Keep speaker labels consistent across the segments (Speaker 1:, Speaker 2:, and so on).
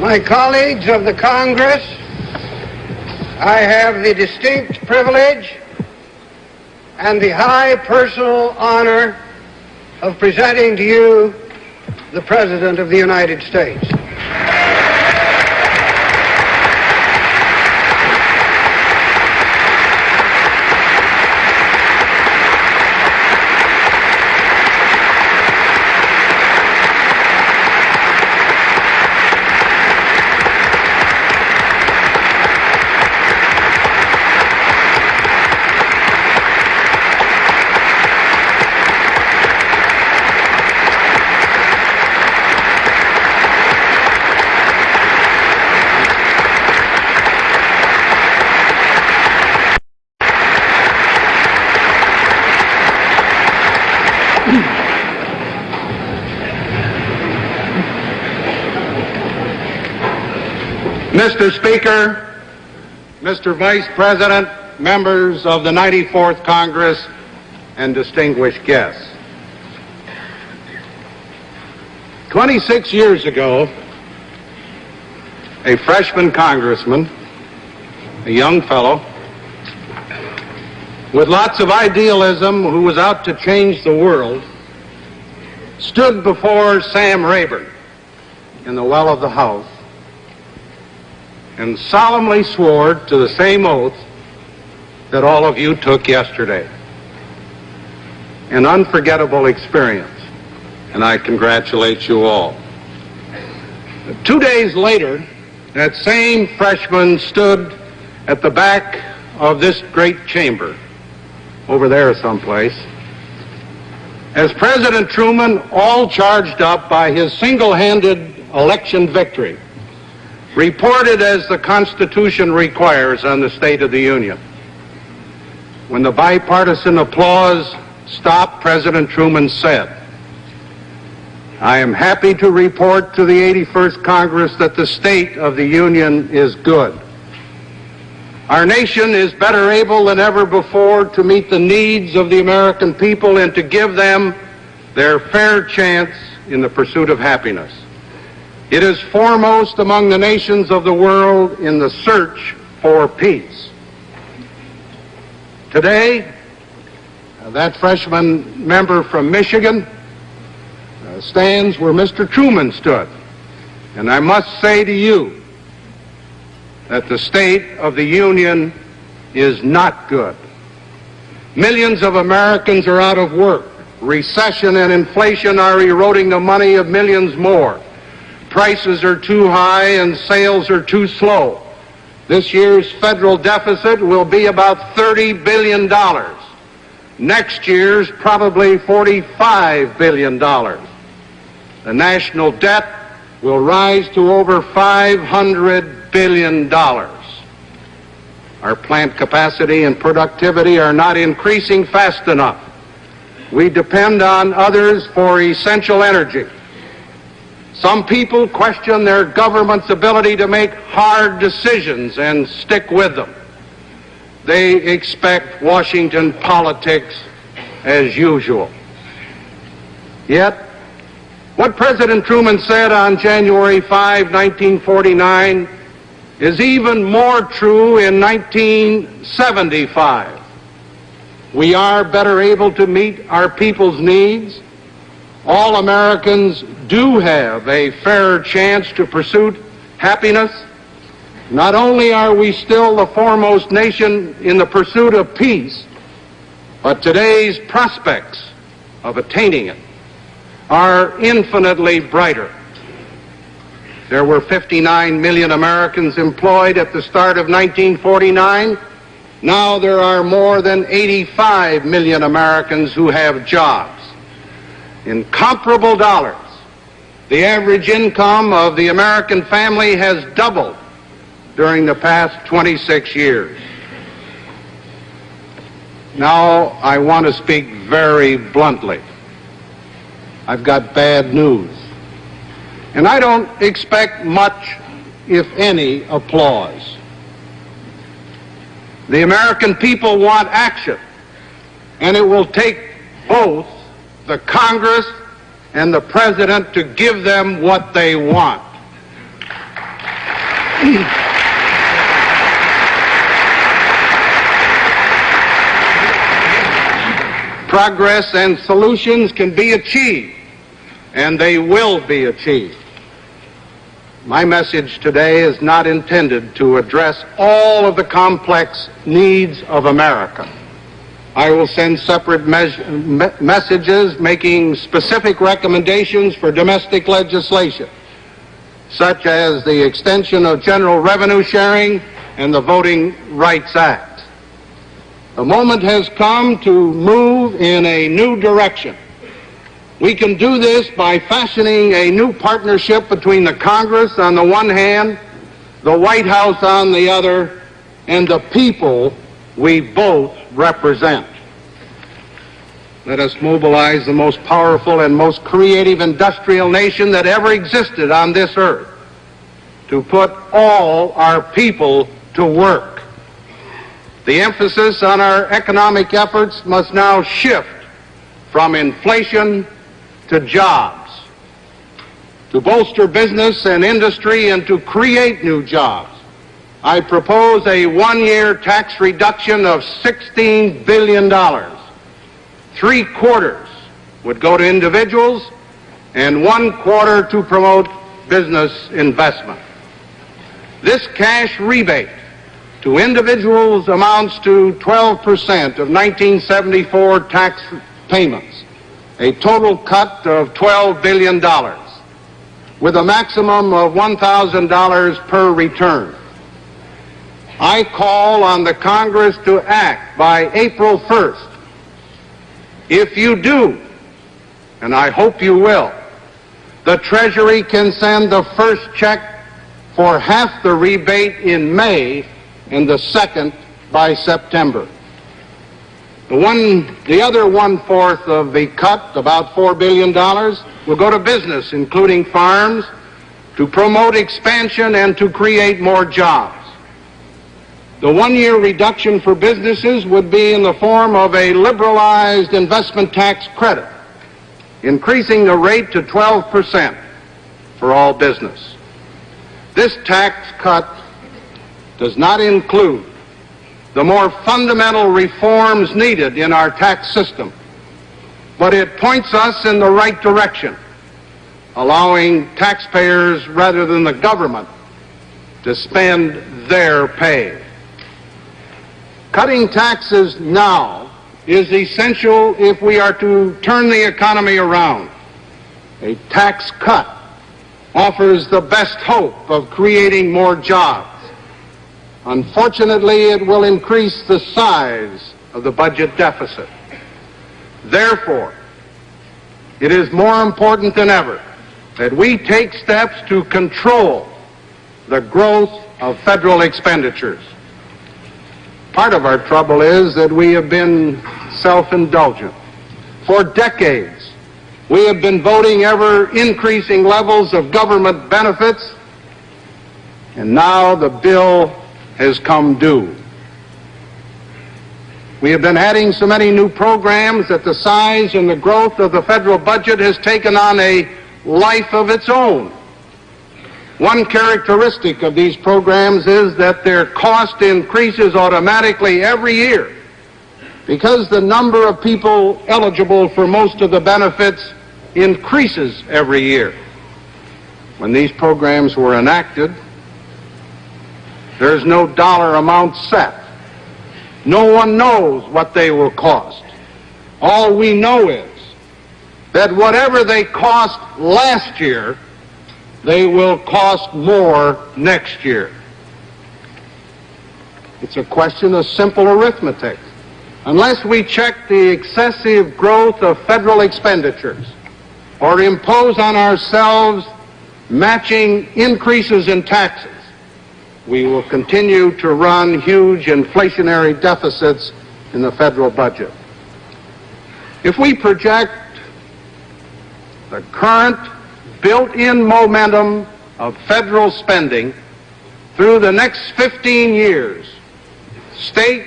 Speaker 1: My colleagues of the Congress, I have the distinct privilege and the high personal honor of presenting to you the President of the United States.
Speaker 2: Mr. Speaker, Mr. Vice President, members of the 94th Congress, and distinguished guests. 26 years ago, a freshman congressman, a young fellow, with lots of idealism who was out to change the world, stood before Sam Rayburn in the well of the House and solemnly swore to the same oath that all of you took yesterday. An unforgettable experience, and I congratulate you all. 2 days later, that same freshman stood at the back of this great chamber, over there someplace, as President Truman, all charged up by his single-handed election victory, reported as the Constitution requires on the State of the Union. When the bipartisan applause stopped, President Truman said, "I am happy to report to the 81st Congress that the State of the Union is good. Our nation is better able than ever before to meet the needs of the American people and to give them their fair chance in the pursuit of happiness. It is foremost among the nations of the world in the search for peace." Today, that freshman member from Michigan stands where Mr. Truman stood. And I must say to you that the State of the Union is not good. Millions of Americans are out of work. Recession and inflation are eroding the money of millions more. Prices are too high and sales are too slow. This year's federal deficit will be about $30 billion. Next year's probably $45 billion. The national debt will rise to over $500 billion. Our plant capacity and productivity are not increasing fast enough. We depend on others for essential energy. Some people question their government's ability to make hard decisions and stick with them. They expect Washington politics as usual. Yet, what President Truman said on January 5, 1949 is even more true in 1975. We are better able to meet our people's needs. All Americans do have a fair chance to pursue happiness. Not only are we still the foremost nation in the pursuit of peace, but today's prospects of attaining it are infinitely brighter. There were 59 million Americans employed at the start of 1949. Now there are more than 85 million Americans who have jobs. In comparable dollars, the average income of the American family has doubled during the past 26 years. Now, I want to speak very bluntly. I've got bad news. And I don't expect much, if any, applause. The American people want action, and it will take both the Congress and the President to give them what they want. Progress and solutions can be achieved, and they will be achieved. My message today is not intended to address all of the complex needs of America. I will send separate messages making specific recommendations for domestic legislation, such as the extension of general revenue sharing and the Voting Rights Act. The moment has come to move in a new direction. We can do this by fashioning a new partnership between the Congress on the one hand, the White House on the other, and the people we both represent. Let us mobilize the most powerful and most creative industrial nation that ever existed on this earth to put all our people to work. The emphasis on our economic efforts must now shift from inflation to jobs, to bolster business and industry and to create new jobs. I propose a one-year tax reduction of $16 billion. 3/4 would go to individuals and 1/4 to promote business investment. This cash rebate to individuals amounts to 12% of 1974 tax payments, a total cut of $12 billion, with a maximum of $1,000 per return. I call on the Congress to act by April 1st. If you do, and I hope you will, the Treasury can send the first check for half the rebate in May and the second by September. The other 1/4 of the cut, about $4 billion, will go to business, including farms, to promote expansion and to create more jobs. The one-year reduction for businesses would be in the form of a liberalized investment tax credit, increasing the rate to 12% for all business. This tax cut does not include the more fundamental reforms needed in our tax system, but it points us in the right direction, allowing taxpayers rather than the government to spend their pay. Cutting taxes now is essential if we are to turn the economy around. A tax cut offers the best hope of creating more jobs. Unfortunately, it will increase the size of the budget deficit. Therefore, it is more important than ever that we take steps to control the growth of federal expenditures. Part of our trouble is that we have been self-indulgent. For decades, we have been voting ever increasing levels of government benefits, and now the bill has come due. We have been adding so many new programs that the size and the growth of the federal budget has taken on a life of its own. One characteristic of these programs is that their cost increases automatically every year because the number of people eligible for most of the benefits increases every year. When these programs were enacted, there's no dollar amount set. No one knows what they will cost. All we know is that whatever they cost last year, they will cost more next year. It's a question of simple arithmetic. Unless we check the excessive growth of federal expenditures or impose on ourselves matching increases in taxes, we will continue to run huge inflationary deficits in the federal budget. If we project the current built-in momentum of federal spending through the next 15 years, state,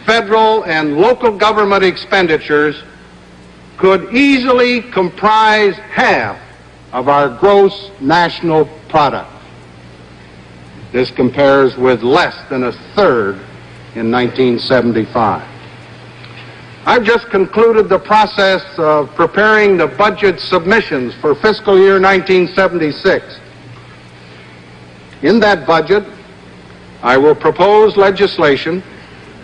Speaker 2: federal, and local government expenditures could easily comprise half of our gross national product. This compares with less than a third in 1975. I've just concluded the process of preparing the budget submissions for fiscal year 1976. In that budget, I will propose legislation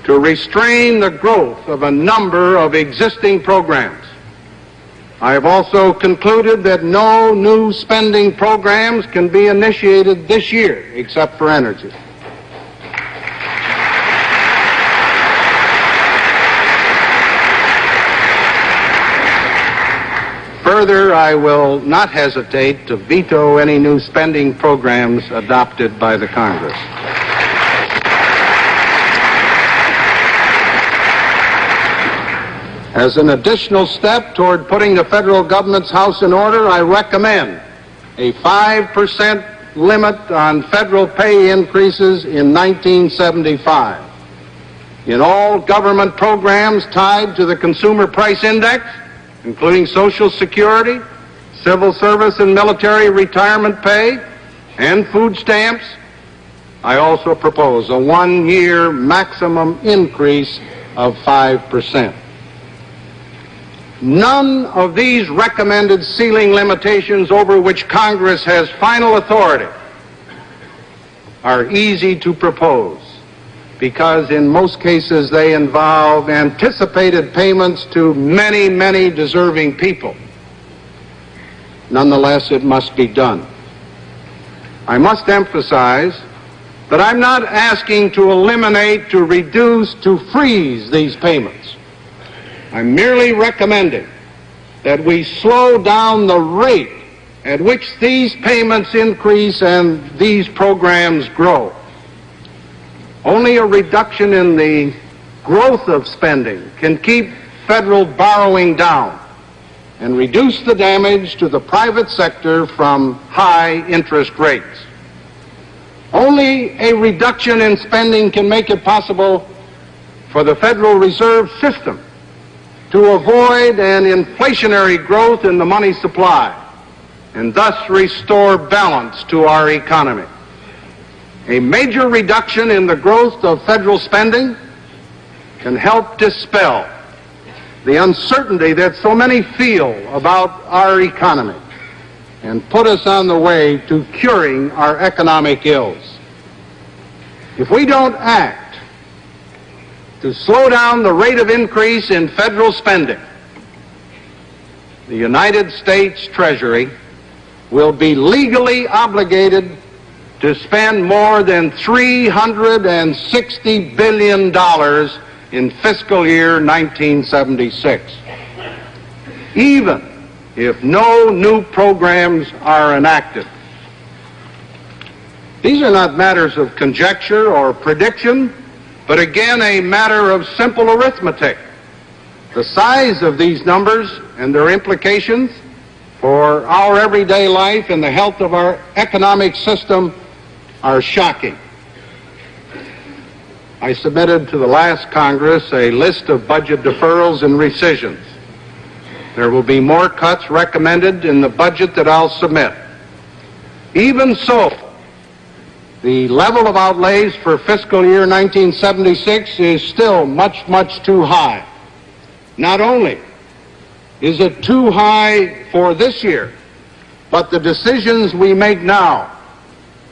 Speaker 2: to restrain the growth of a number of existing programs. I have also concluded that no new spending programs can be initiated this year except for energy. Further, I will not hesitate to veto any new spending programs adopted by the Congress. As an additional step toward putting the federal government's house in order, I recommend a 5% limit on federal pay increases in 1975. In all government programs tied to the Consumer Price Index, including Social Security, civil service and military retirement pay, and food stamps, I also propose a one-year maximum increase of 5%. None of these recommended ceiling limitations over which Congress has final authority are easy to propose because in most cases they involve anticipated payments to many, many deserving people. Nonetheless, it must be done. I must emphasize that I'm not asking to eliminate, to reduce, to freeze these payments. I'm merely recommending that we slow down the rate at which these payments increase and these programs grow. Only a reduction in the growth of spending can keep federal borrowing down and reduce the damage to the private sector from high interest rates. Only a reduction in spending can make it possible for the Federal Reserve System to avoid an inflationary growth in the money supply and thus restore balance to our economy. A major reduction in the growth of federal spending can help dispel the uncertainty that so many feel about our economy and put us on the way to curing our economic ills. If we don't act to slow down the rate of increase in federal spending, the United States Treasury will be legally obligated to spend more than $360 billion in fiscal year 1976, even if no new programs are enacted. These are not matters of conjecture or prediction, but again a matter of simple arithmetic. The size of these numbers and their implications for our everyday life and the health of our economic system are shocking. I submitted to the last Congress a list of budget deferrals and rescissions. There will be more cuts recommended in the budget that I'll submit. Even so, the level of outlays for fiscal year 1976 is still much, much too high. Not only is it too high for this year, but the decisions we make now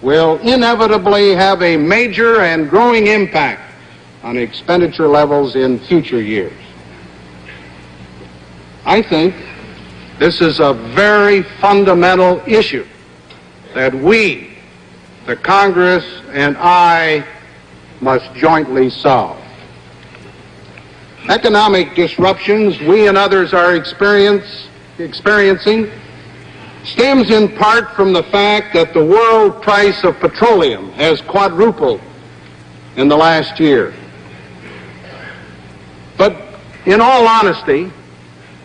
Speaker 2: will inevitably have a major and growing impact on expenditure levels in future years. I think this is a very fundamental issue that we, the Congress, and I must jointly solve. Economic disruptions we and others are experiencing stems in part from the fact that the world price of petroleum has quadrupled in the last year. But in all honesty,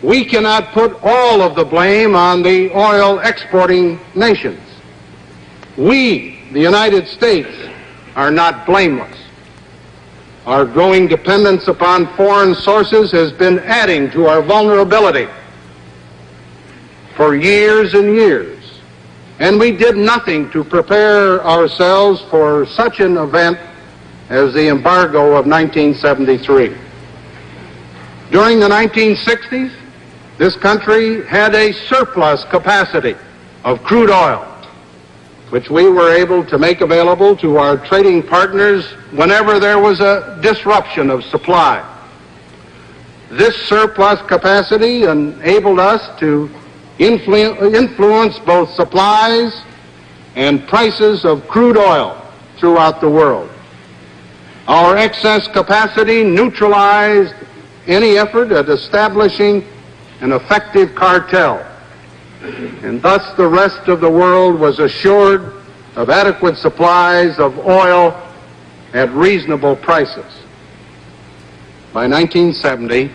Speaker 2: we cannot put all of the blame on the oil exporting nations. We, the United States, are not blameless. Our growing dependence upon foreign sources has been adding to our vulnerability. For years and years, and we did nothing to prepare ourselves for such an event as the embargo of 1973. During the 1960s, this country had a surplus capacity of crude oil, which we were able to make available to our trading partners whenever there was a disruption of supply. This surplus capacity enabled us to influence both supplies and prices of crude oil throughout the world. Our excess capacity neutralized any effort at establishing an effective cartel, and thus the rest of the world was assured of adequate supplies of oil at reasonable prices. By 1970,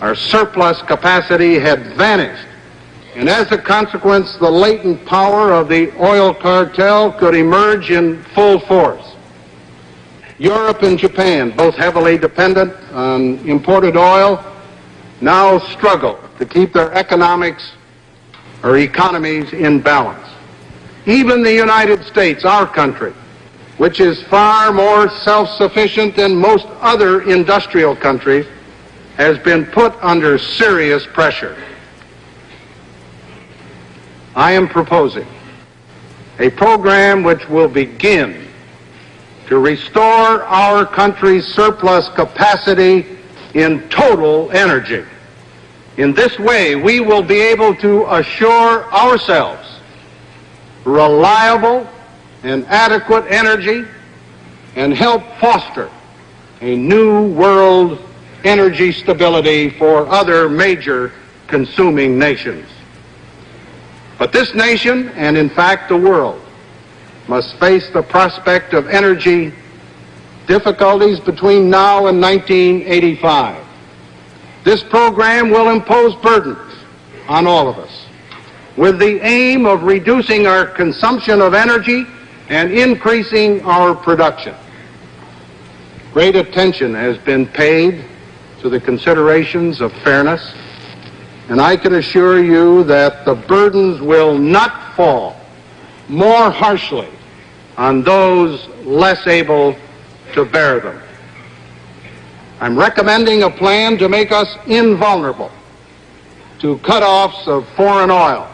Speaker 2: our surplus capacity had vanished, and as a consequence, the latent power of the oil cartel could emerge in full force. Europe and Japan, both heavily dependent on imported oil, now struggle to keep their economies in balance. Even the United States, our country, which is far more self-sufficient than most other industrial countries, has been put under serious pressure. I am proposing a program which will begin to restore our country's surplus capacity in total energy. In this way, we will be able to assure ourselves reliable and adequate energy and help foster a new world energy stability for other major consuming nations. But this nation, and in fact the world, must face the prospect of energy difficulties between now and 1985. This program will impose burdens on all of us with the aim of reducing our consumption of energy and increasing our production. Great attention has been paid to the considerations of fairness, and I can assure you that the burdens will not fall more harshly on those less able to bear them. I'm recommending a plan to make us invulnerable to cutoffs of foreign oil.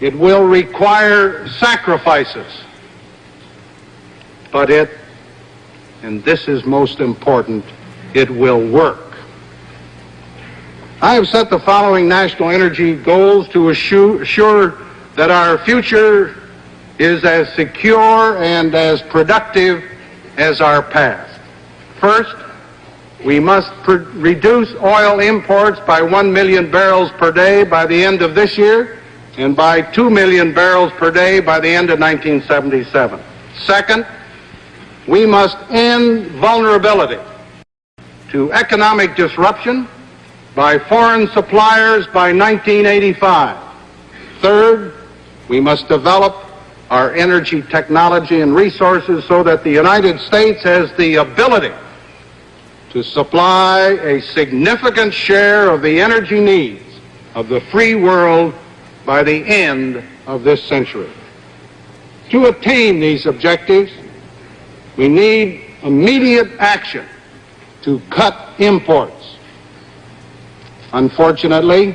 Speaker 2: It will require sacrifices, but and this is most important, it will work. I have set the following national energy goals to assure that our future is as secure and as productive as our past. First, we must reduce oil imports by 1 million barrels per day by the end of this year and by 2 million barrels per day by the end of 1977. Second, we must end vulnerability to economic disruption by foreign suppliers by 1985. Third, we must develop our energy technology and resources so that the United States has the ability to supply a significant share of the energy needs of the free world by the end of this century. To attain these objectives, we need immediate action to cut imports. Unfortunately,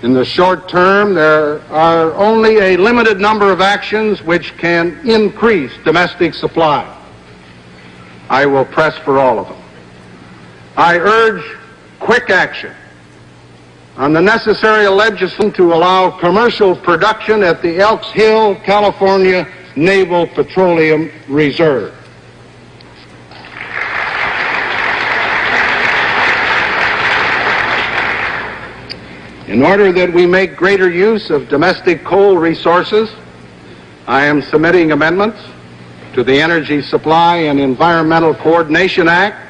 Speaker 2: in the short term, there are only a limited number of actions which can increase domestic supply. I will press for all of them. I urge quick action on the necessary legislation to allow commercial production at the Elks Hill, California Naval Petroleum Reserve. In order that we make greater use of domestic coal resources, I am submitting amendments to the Energy Supply and Environmental Coordination Act,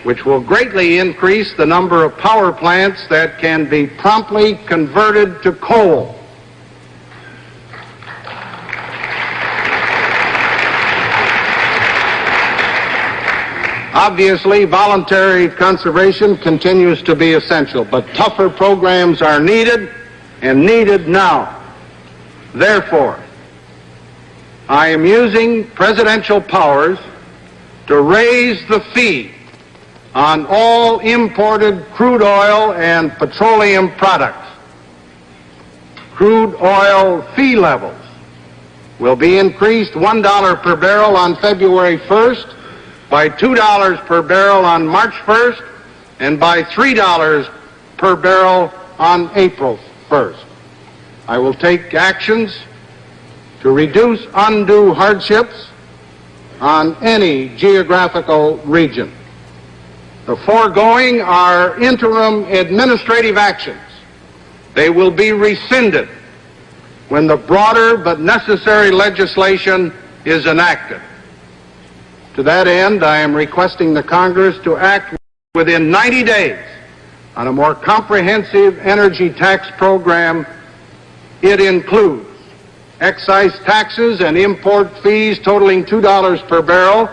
Speaker 2: which will greatly increase the number of power plants that can be promptly converted to coal. Obviously, voluntary conservation continues to be essential, but tougher programs are needed and needed now. Therefore, I am using presidential powers to raise the fee on all imported crude oil and petroleum products. Crude oil fee levels will be increased $1 per barrel on February 1st, by $2 per barrel on March 1st, and by $3 per barrel on April 1st. I will take actions to reduce undue hardships on any geographical region. The foregoing are interim administrative actions. They will be rescinded when the broader but necessary legislation is enacted. To that end, I am requesting the Congress to act within 90 days on a more comprehensive energy tax program. It includes excise taxes and import fees totaling $2 per barrel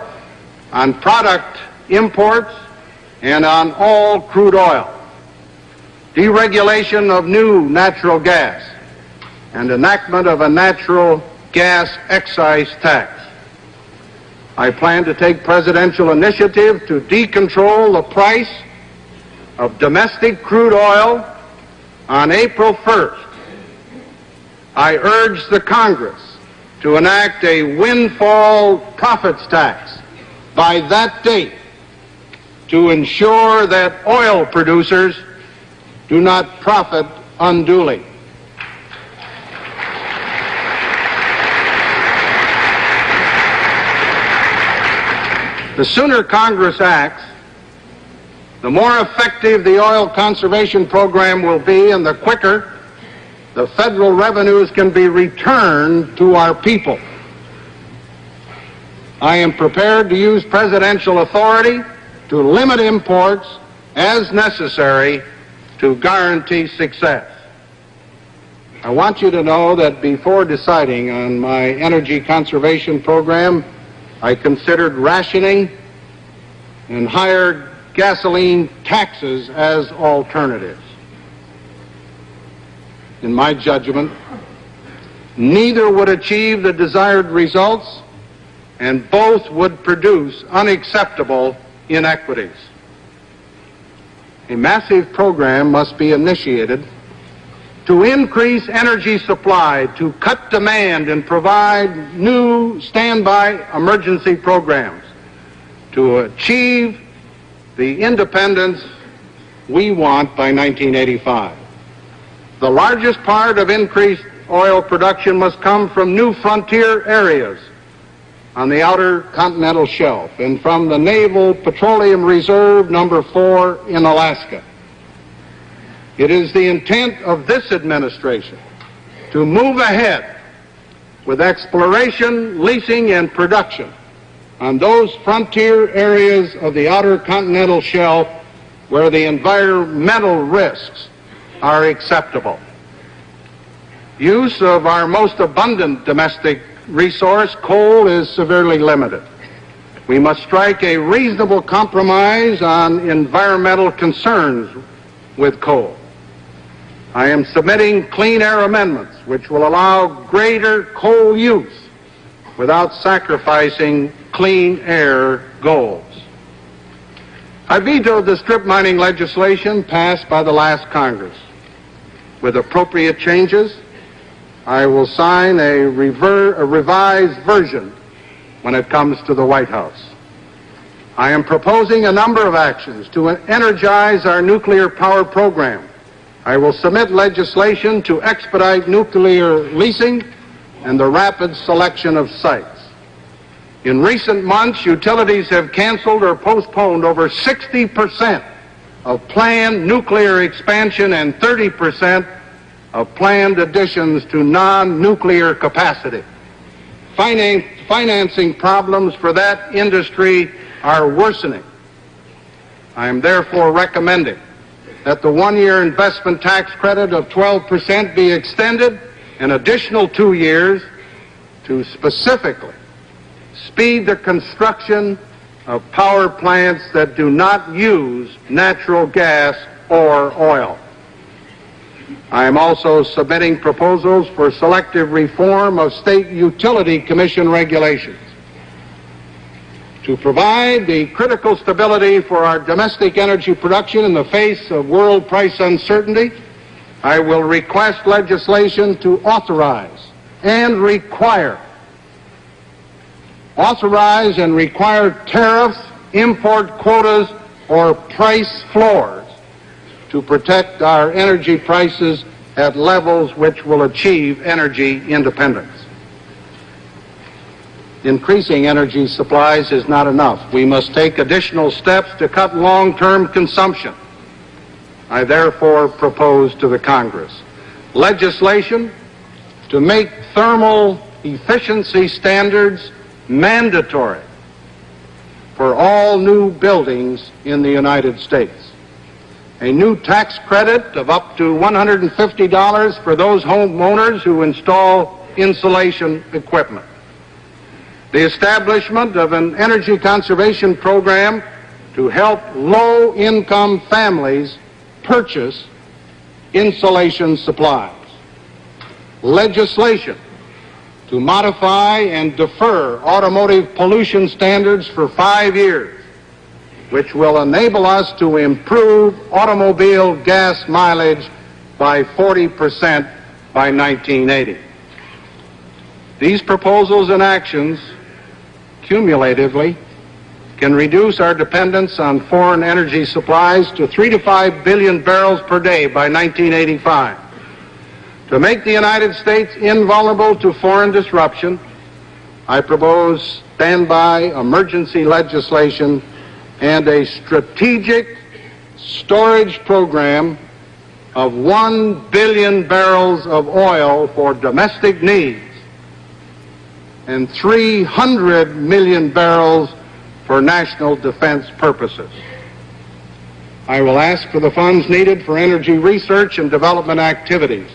Speaker 2: on product imports and on all crude oil, deregulation of new natural gas, and enactment of a natural gas excise tax. I plan to take presidential initiative to decontrol the price of domestic crude oil on April 1st. I urge the Congress to enact a windfall profits tax by that date to ensure that oil producers do not profit unduly. The sooner Congress acts, the more effective the oil conservation program will be, and the quicker the federal revenues can be returned to our people. I am prepared to use presidential authority to limit imports as necessary to guarantee success. I want you to know that before deciding on my energy conservation program, I considered rationing and higher gasoline taxes as alternatives. In my judgment, neither would achieve the desired results, and both would produce unacceptable inequities. A massive program must be initiated to increase energy supply, to cut demand, and provide new standby emergency programs to achieve the independence we want by 1985. The largest part of increased oil production must come from new frontier areas on the outer continental shelf and from the Naval Petroleum Reserve number 4 in Alaska. It is the intent of this administration to move ahead with exploration, leasing, and production on those frontier areas of the outer continental shelf where the environmental risks are acceptable. Use of our most abundant domestic resource, coal, is severely limited. We must strike a reasonable compromise on environmental concerns with coal. I am submitting clean air amendments which will allow greater coal use without sacrificing clean air goals. I vetoed the strip mining legislation passed by the last Congress. With appropriate changes, I will sign a revised version when it comes to the White House. I am proposing a number of actions to energize our nuclear power program. I will submit legislation to expedite nuclear leasing and the rapid selection of sites. In recent months, utilities have canceled or postponed over 60% of planned nuclear expansion and 30% of planned additions to non-nuclear capacity. Financing problems for that industry are worsening. I am therefore recommending that the one-year investment tax credit of 12% be extended an additional 2 years to specifically speed the construction of power plants that do not use natural gas or oil. I am also submitting proposals for selective reform of state utility commission regulations. To provide the critical stability for our domestic energy production in the face of world price uncertainty, I will request legislation to authorize and require tariffs, import quotas, or price floors to protect our energy prices at levels which will achieve energy independence. Increasing energy supplies is not enough. We must take additional steps to cut long-term consumption. I therefore propose to the Congress legislation to make thermal efficiency standards mandatory for all new buildings in the United States. A new tax credit of up to $150 for those homeowners who install insulation equipment. The establishment of an energy conservation program to help low-income families purchase insulation supplies. Legislation to modify and defer automotive pollution standards for 5 years, which will enable us to improve automobile gas mileage by 40% by 1980. These proposals and actions cumulatively can reduce our dependence on foreign energy supplies to 3 to 5 billion barrels per day by 1985. To make the United States invulnerable to foreign disruption, I propose standby emergency legislation and a strategic storage program of 1 billion barrels of oil for domestic needs and 300 million barrels for national defense purposes. I will ask for the funds needed for energy research and development activities.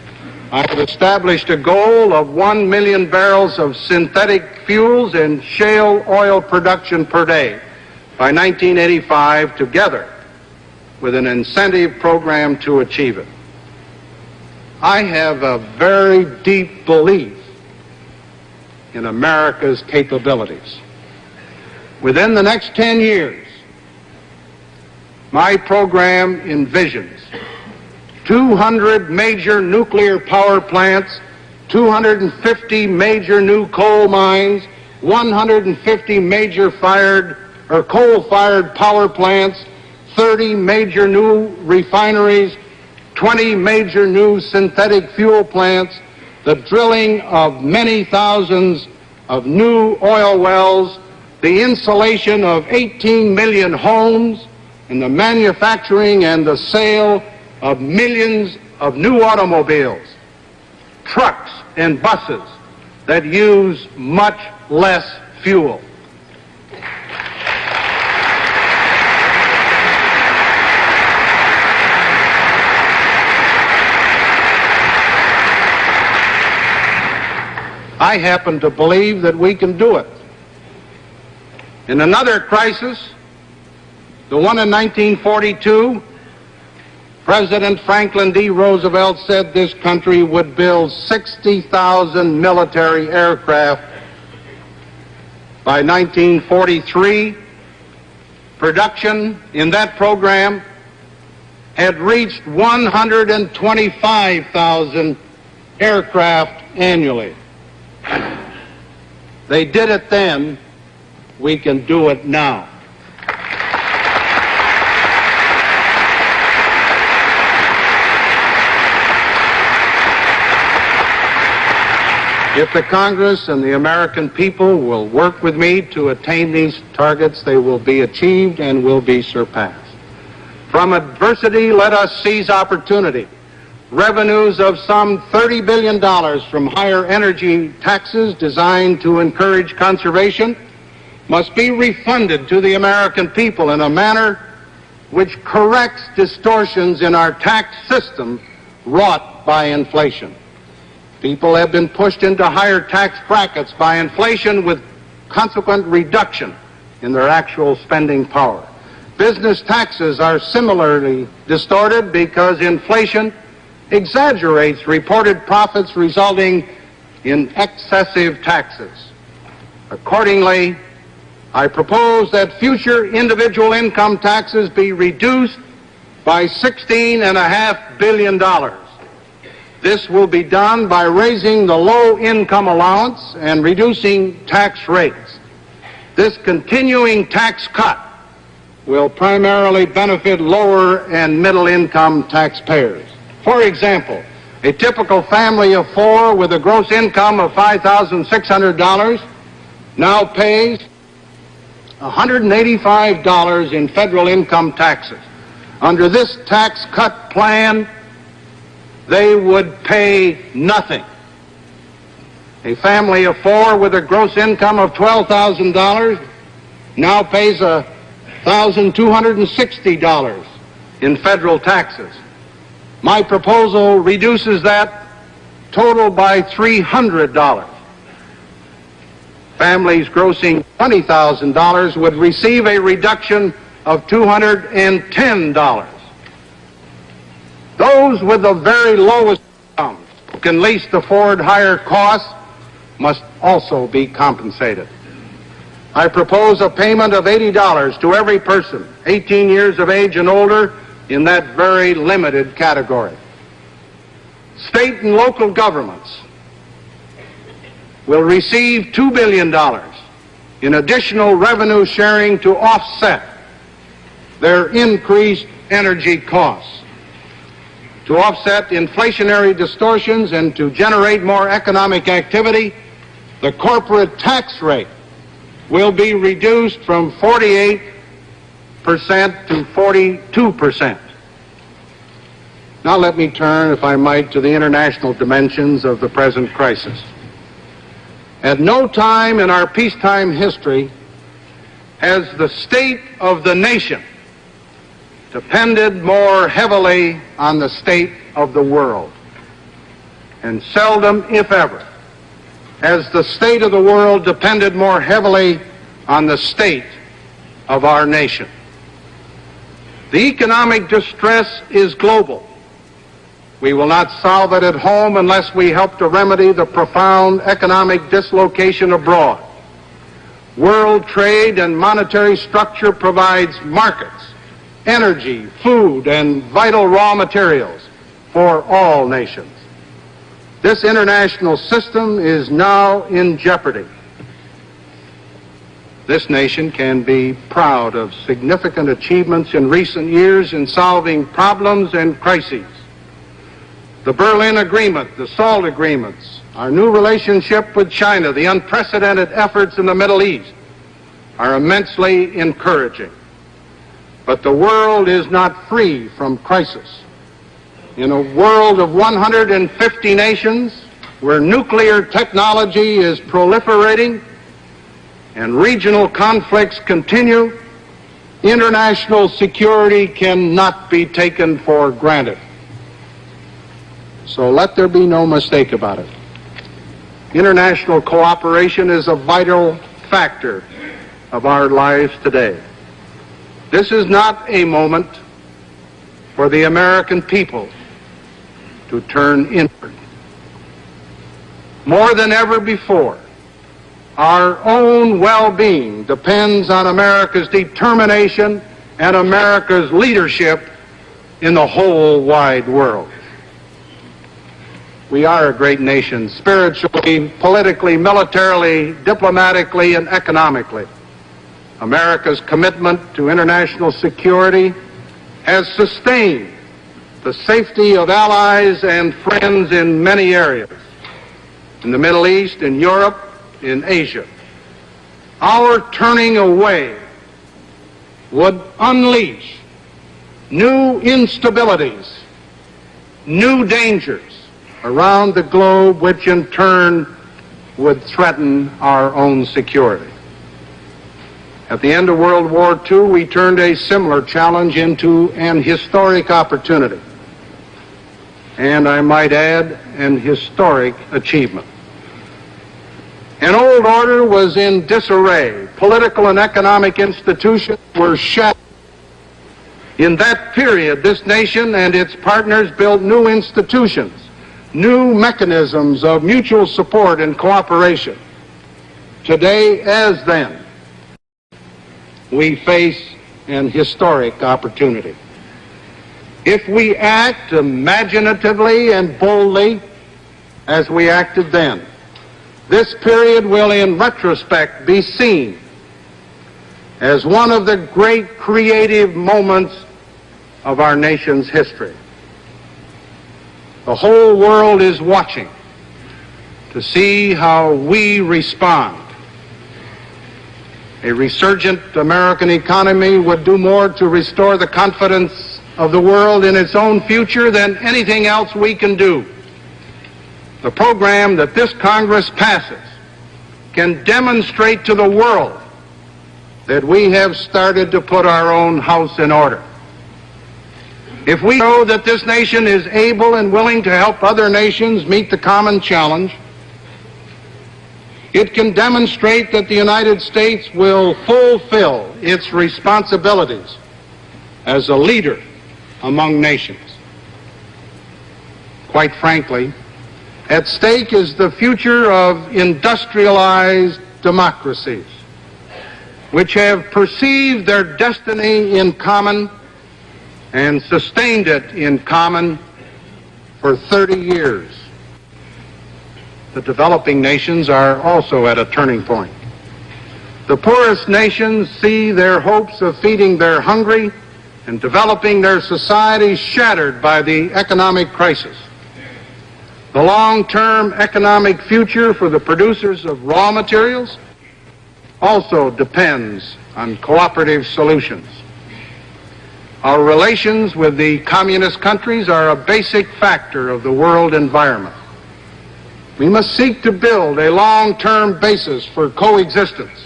Speaker 2: I have established a goal of 1 million barrels of synthetic fuels and shale oil production per day by 1985, together with an incentive program to achieve it. I have a very deep belief in America's capabilities. Within the next 10 years, my program envisions 200 major nuclear power plants, 250 major new coal mines, 150 major coal-fired power plants, 30 major new refineries, 20 major new synthetic fuel plants, the drilling of many thousands of new oil wells, the insulation of 18 million homes, and the manufacturing and the sale of millions of new automobiles, trucks, and buses that use much less fuel. I happen to believe that we can do it. In another crisis, the one in 1942, President Franklin D. Roosevelt said this country would build 60,000 military aircraft. By 1943, production in that program had reached 125,000 aircraft annually. They did it then. We can do it now. If the Congress and the American people will work with me to attain these targets, they will be achieved and will be surpassed. From adversity, let us seize opportunity. Revenues of some $30 billion from higher energy taxes designed to encourage conservation must be refunded to the American people in a manner which corrects distortions in our tax system wrought by inflation. People have been pushed into higher tax brackets by inflation with consequent reduction in their actual spending power. Business taxes are similarly distorted because inflation exaggerates reported profits resulting in excessive taxes. Accordingly, I propose that future individual income taxes be reduced by $16.5 billion. This will be done by raising the low-income allowance and reducing tax rates. This continuing tax cut will primarily benefit lower and middle-income taxpayers. For example, a typical family of four with a gross income of $5,600 now pays $185 in federal income taxes. Under this tax cut plan, they would pay nothing. A family of four with a gross income of $12,000 now pays $1,260 in federal taxes. My proposal reduces that total by $300. Families grossing $20,000 would receive a reduction of $210. Those with the very lowest income who can least afford higher costs must also be compensated. I propose a payment of $80 to every person 18 years of age and older in that very limited category. State and local governments will receive $2 billion in additional revenue sharing to offset their increased energy costs. To offset inflationary distortions and to generate more economic activity, the corporate tax rate will be reduced from 48% to 42%. Now let me turn, if I might, to the international dimensions of the present crisis. At no time in our peacetime history has the state of the nation depended more heavily on the state of the world. And seldom, if ever, has the state of the world depended more heavily on the state of our nation. The economic distress is global. We will not solve it at home unless we help to remedy the profound economic dislocation abroad. World trade and monetary structure provides markets, energy, food, and vital raw materials for all nations. This international system is now in jeopardy. This nation can be proud of significant achievements in recent years in solving problems and crises. The Berlin Agreement, the SALT agreements, our new relationship with China, the unprecedented efforts in the Middle East are immensely encouraging. But the world is not free from crisis. In a world of 150 nations where nuclear technology is proliferating and regional conflicts continue, international security cannot be taken for granted. So let there be no mistake about it. International cooperation is a vital factor of our lives today. This is not a moment for the American people to turn inward. More than ever before, our own well-being depends on America's determination and America's leadership in the whole wide world. We are a great nation, spiritually, politically, militarily, diplomatically, and economically. America's commitment to international security has sustained the safety of allies and friends in many areas, in the Middle East, in Europe, in Asia. Our turning away would unleash new instabilities, new dangers around the globe, which in turn would threaten our own security. At the end of World War II, we turned a similar challenge into an historic opportunity, and I might add, an historic achievement. An old order was in disarray. Political and economic institutions were shattered. In that period, this nation and its partners built new institutions, new mechanisms of mutual support and cooperation. Today, as then, we face an historic opportunity. If we act imaginatively and boldly as we acted then, this period will in retrospect be seen as one of the great creative moments of our nation's history. The whole world is watching to see how we respond. A resurgent American economy would do more to restore the confidence of the world in its own future than anything else we can do. The program that this Congress passes can demonstrate to the world that we have started to put our own house in order. If we know that this nation is able and willing to help other nations meet the common challenge, it can demonstrate that the United States will fulfill its responsibilities as a leader among nations. Quite frankly, at stake is the future of industrialized democracies, which have perceived their destiny in common and sustained it in common for 30 years. The developing nations are also at a turning point. The poorest nations see their hopes of feeding their hungry and developing their societies shattered by the economic crisis. The long-term economic future for the producers of raw materials also depends on cooperative solutions. Our relations with the communist countries are a basic factor of the world environment. We must seek to build a long-term basis for coexistence.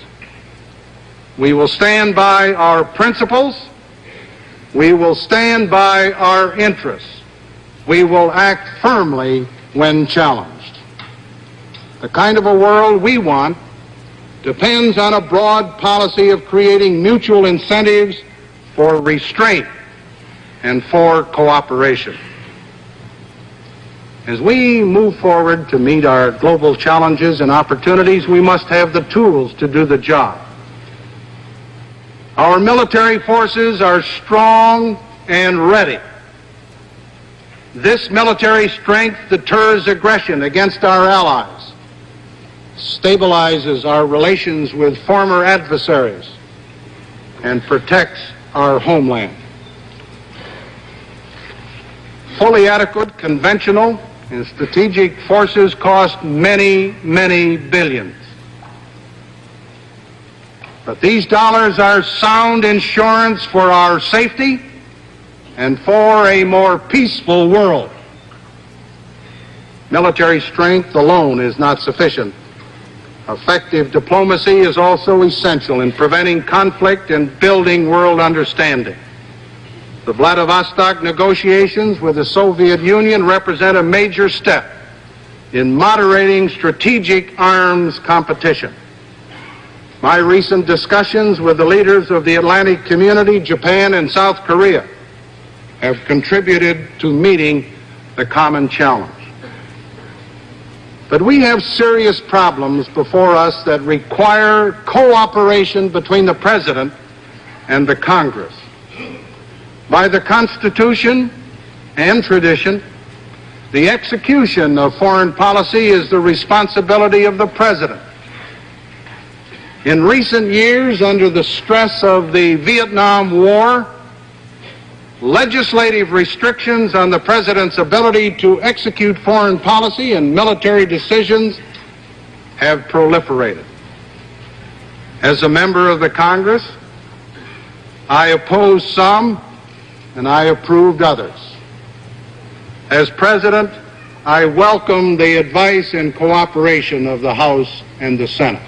Speaker 2: We will stand by our principles. We will stand by our interests. We will act firmly when challenged. The kind of a world we want depends on a broad policy of creating mutual incentives for restraint and for cooperation. As we move forward to meet our global challenges and opportunities, we must have the tools to do the job. Our military forces are strong and ready. This military strength deters aggression against our allies, stabilizes our relations with former adversaries, and protects our homeland. Fully adequate conventional and strategic forces cost many, many billions. But these dollars are sound insurance for our safety and for a more peaceful world. Military strength alone is not sufficient. Effective diplomacy is also essential in preventing conflict and building world understanding. The Vladivostok negotiations with the Soviet Union represent a major step in moderating strategic arms competition. My recent discussions with the leaders of the Atlantic community, Japan and South Korea, have contributed to meeting the common challenge. But we have serious problems before us that require cooperation between the President and the Congress. By the Constitution and tradition, the execution of foreign policy is the responsibility of the President. In recent years, under the stress of the Vietnam War, legislative restrictions on the President's ability to execute foreign policy and military decisions have proliferated. As a member of the Congress, I opposed some and I approved others. As President, I welcome the advice and cooperation of the House and the Senate.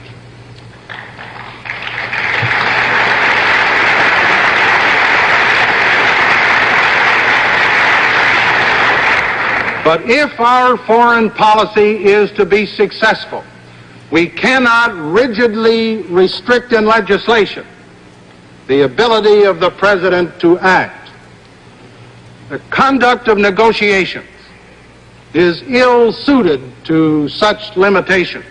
Speaker 2: But if our foreign policy is to be successful, we cannot rigidly restrict in legislation the ability of the President to act. The conduct of negotiations is ill-suited to such limitations.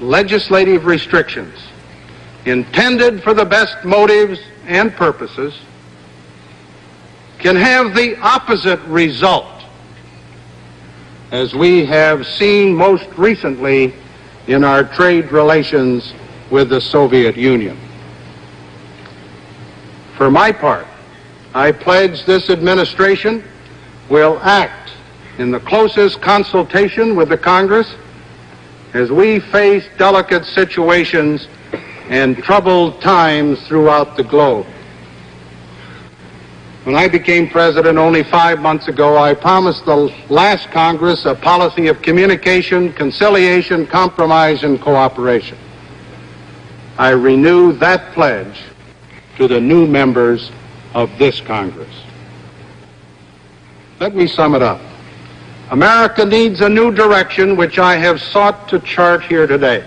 Speaker 2: Legislative restrictions intended for the best motives and purposes can have the opposite result, as we have seen most recently in our trade relations with the Soviet Union. For my part, I pledge this administration will act in the closest consultation with the Congress as we face delicate situations and troubled times throughout the globe. When I became president only 5 months ago, I promised the last Congress a policy of communication, conciliation, compromise, and cooperation. I renew that pledge to the new members of this Congress. Let me sum it up. America needs a new direction, which I have sought to chart here today.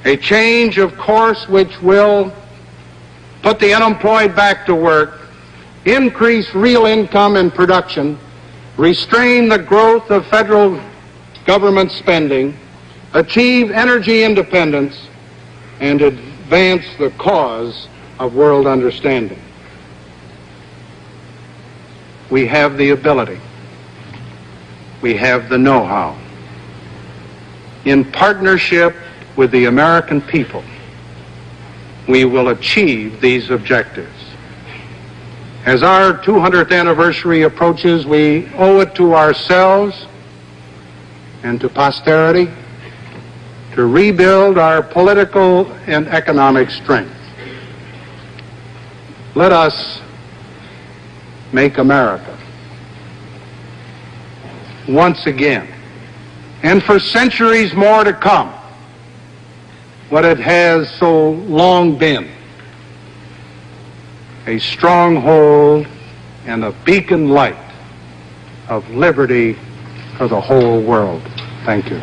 Speaker 2: A change of course which will put the unemployed back to work, increase real income and production, restrain the growth of federal government spending, achieve energy independence, and advance the cause of world understanding. We have the ability. We have the know-how. In partnership with the American people, we will achieve these objectives. As our 200th anniversary approaches, we owe it to ourselves and to posterity to rebuild our political and economic strength. Let us make America once again, and for centuries more to come, what it has so long been: a stronghold and a beacon light of liberty for the whole world. Thank you.